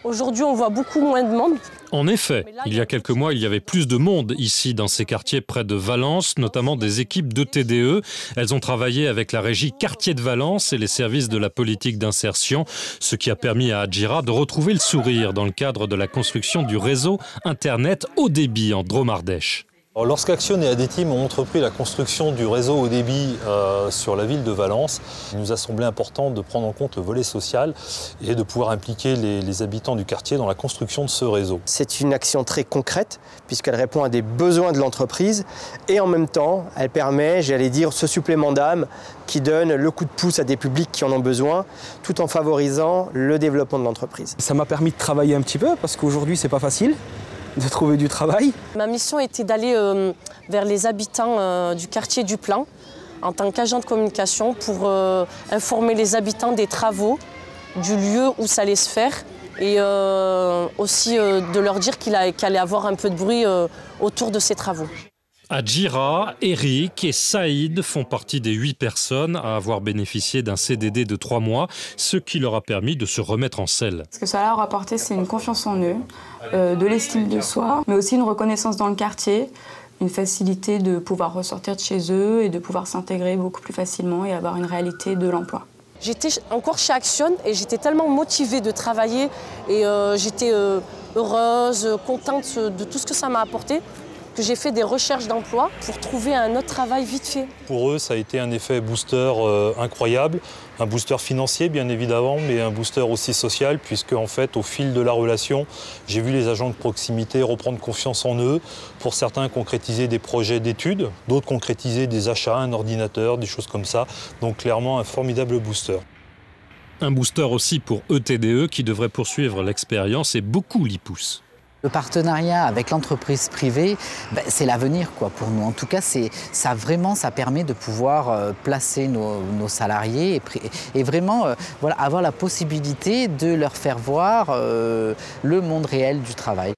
Aujourd'hui, on voit beaucoup moins de monde. En effet, il y a quelques mois, il y avait plus de monde ici dans ces quartiers près de Valence, notamment des équipes de TDE. Elles ont travaillé avec la régie Quartier de Valence et les services de la politique d'insertion, ce qui a permis à Adjira de retrouver le sourire dans le cadre de la construction du réseau Internet haut débit en Drôme-Ardèche. Lorsqu'Action et Adetim ont entrepris la construction du réseau haut débit sur la ville de Valence, il nous a semblé important de prendre en compte le volet social et de pouvoir impliquer les habitants du quartier dans la construction de ce réseau. C'est une action très concrète puisqu'elle répond à des besoins de l'entreprise et en même temps, elle permet, j'allais dire, ce supplément d'âme qui donne le coup de pouce à des publics qui en ont besoin tout en favorisant le développement de l'entreprise. Ça m'a permis de travailler un petit peu parce qu'aujourd'hui, c'est pas facile de trouver du travail. Ma mission était d'aller vers les habitants du quartier du Plan en tant qu'agent de communication pour informer les habitants des travaux, du lieu où ça allait se faire et aussi de leur dire qu'il allait avoir un peu de bruit autour de ces travaux. Adjira, Eric et Saïd font partie des 8 personnes à avoir bénéficié d'un CDD de 3 mois, ce qui leur a permis de se remettre en selle. Ce que ça leur a apporté, c'est une confiance en eux, de l'estime de soi, mais aussi une reconnaissance dans le quartier, une facilité de pouvoir ressortir de chez eux et de pouvoir s'intégrer beaucoup plus facilement et avoir une réalité de l'emploi. J'étais encore chez Action et j'étais tellement motivée de travailler et j'étais heureuse, contente de tout ce que ça m'a apporté, que j'ai fait des recherches d'emploi pour trouver un autre travail vite fait. Pour eux, ça a été un effet booster incroyable, un booster financier bien évidemment, mais un booster aussi social, puisque en fait, au fil de la relation, j'ai vu les agents de proximité reprendre confiance en eux. Pour certains, concrétiser des projets d'études, d'autres concrétiser des achats, un ordinateur, des choses comme ça. Donc clairement, un formidable booster. Un booster aussi pour ETDE qui devrait poursuivre l'expérience et beaucoup l'y poussent. Le partenariat avec l'entreprise privée, c'est l'avenir pour nous. En tout cas, ça permet de pouvoir placer nos salariés et vraiment avoir la possibilité de leur faire voir le monde réel du travail.